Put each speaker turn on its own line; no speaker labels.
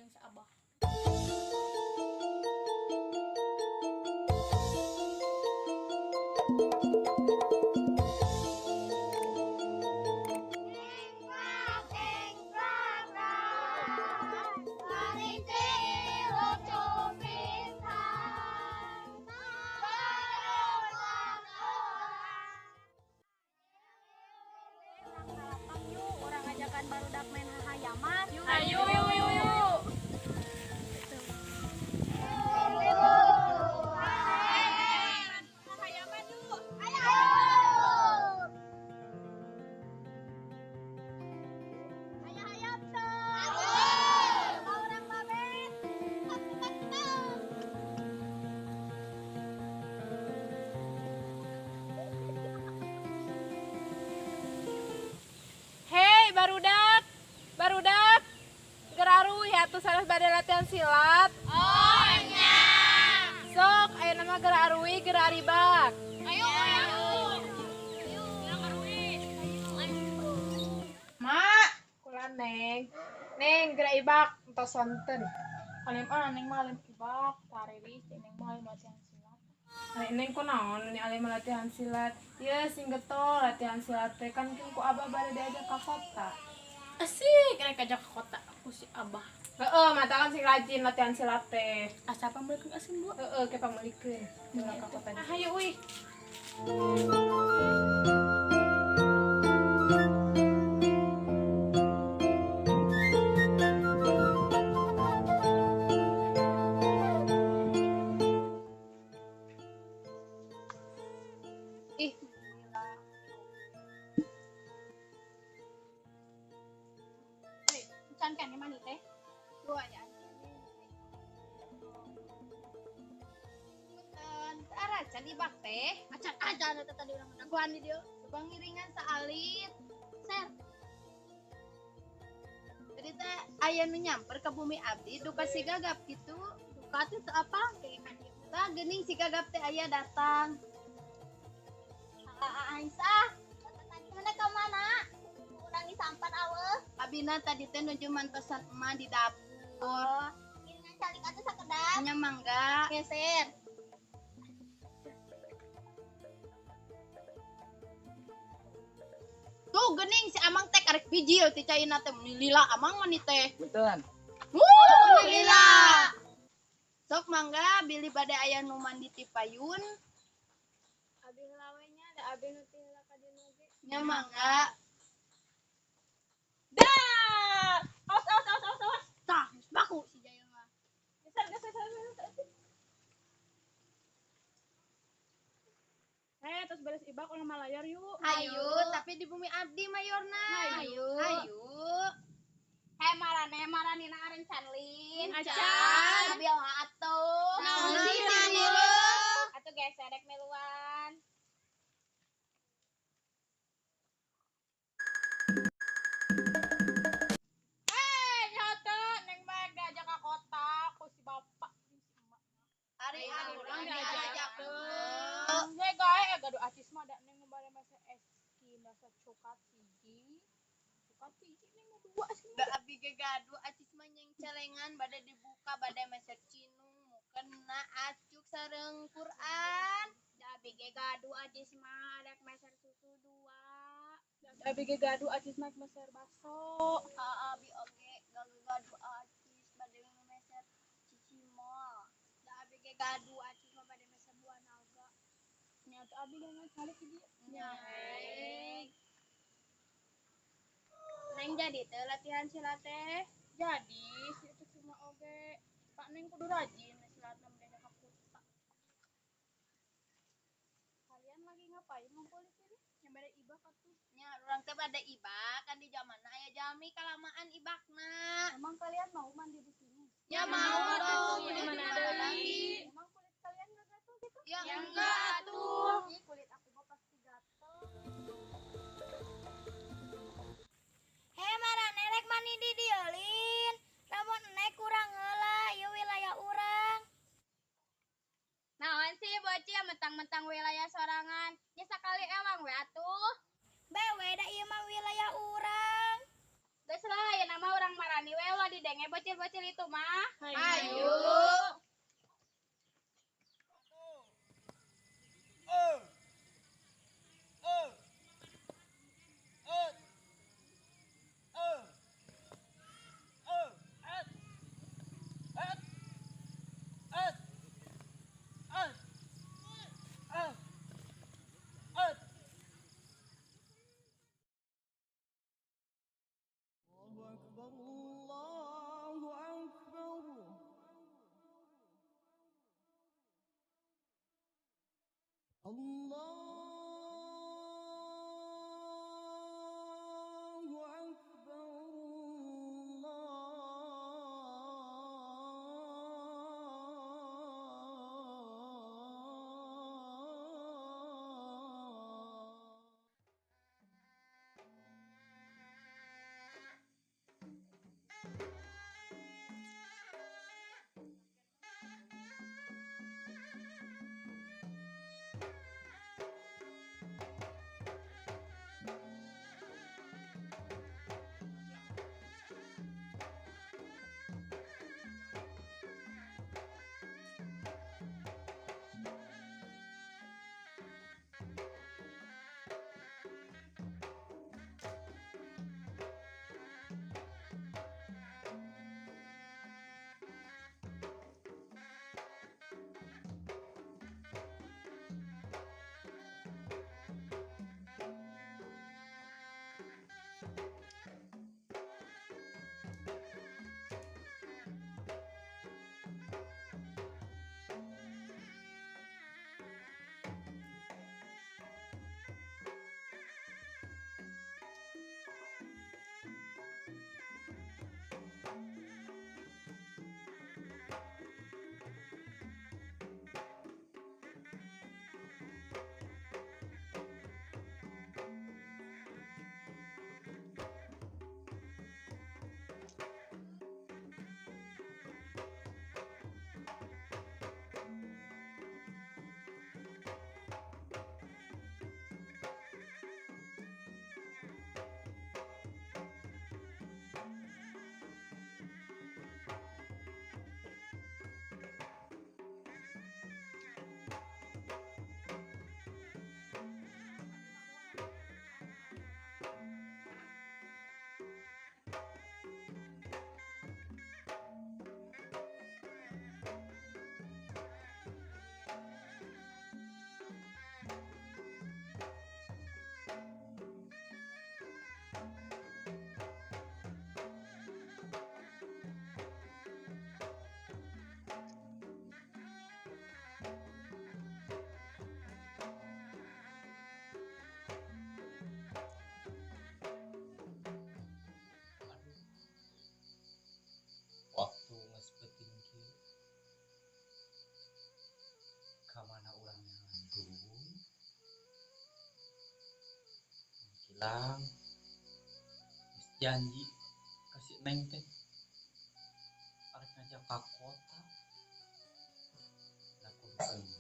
jeung si Abah. Orang ajakan barudak main hahayaman.
Ayo, yuk. Hei, barudak, geraru ya tuh salah badai latihan silat.
Oh, nya.
Sok, ayo nama gerarui geraribak.
Ayo.
Mak, kula neng geraribak entos sonten. Alim neng mah alim ibak, tarewi neng mah alim latihan silat. Neng kunaon nih alim latihan silat. Ieu sing getol latihan silat teh kan ku abah bade diajak ka kota.
Asik, rek ajak ke kota aku si Abah.
Heeh, mata kan sing rajin latihan silat teh.
Asa pamulikeun asin Bu.
Heeh, ke pamulikeun. Ulah ka kota.
Hayu euy.
Ih,
Can kan ni mani teh. Dua ya.
Can ibak teh
Acan aja na tadi urang naguan di dieu.
coba ngiringan saalit
Ser.
jadi teh aya nu nyamper ke bumi abdi duka si gagap gitu
Duka teh teu apa kayak kan dieu.
tah geuning si gagap teh aya datang
Aisyah. Tadi mana ke mana? Urang disampan aweuh.
abina tadi teh nuju mantosan emak di dapur
Oh, iringan calik atuh sakedap.
nya mangga
Geser.
tuh geuning si amang teh karek bijil ti caina teh mun lila amang mah ni teh
betulan.
lila sok mangga bili bade aya nu mandi ti payun
Abi lawenya ada abi nu teh heula ka dieu ge.
nya mangga
Dah! Awas.
Tah, geus baku si Jaya mah.
Geser. Terus beres ibak ulah malayar yuk.
hayu tapi di bumi abdi mayorna
Hayu.
hayu
Marane na aren canlin.
Acan.
Abi mah atuh.
Naon
Naon
sih,
sih,
Nani?
Nani? Atuh geserek miluan. Nyoto neng mah diajak ka kota ku si bapak jeung si emak.
Ari
urang
diajak
diajakeun. Ye gae gaduh acis mah da neng bari masa eski masa cokat hiji. Cokat hiji neng mah dua sih.
da abdi ge gaduh acis mah nyeng celengan bade dibuka bade meser cinung mukena acuk sareng Quran
Da abi ge gaduh acis mah rek meser susu dua.
Abi ge gaduh acis mak meser baso.
abi oge gaduh acis bade meser cicimol
Da abi ge gaduh acis mah bade meser buah naga.
Nyata abi dengan calik di dieu.
Nyaeng. Neng jadi teh latihan silat teh.
Jadi si itu cuma oge Pak Neng kudu rajin silat nam diajak ka kota.
Kalian lagi ngapain ngumpul di sini? Yang bade ibak atuh.
nya urang teh bade ibak kan di zamanna aya jami kalamaan ibakna
Emang kalian mau mandi di sini?
ya mau dong
Ya,
di
mana
mana
ada
lagi
Emang kulit kalian gak gatel gitu?
ya
Ya
enggak atuh
Ih, kulit aku mah pasti gatel. Marane rek mani di diolin. Lamun naik kurang heula ieu wilayah urang. Naon sih bocil mentang-mentang wilayah sorangan? Ya sakali ewang we atuh. Bewe da ieu mah wilayah urang. Geus lah, ya nama orang marani we ulah didenge bocil-bocil itu mah.
Ayo.
Waktu ngespeting ki kamana urang ngandung hilang geus janji kasih neng teh arek ngajak ka kota da kudu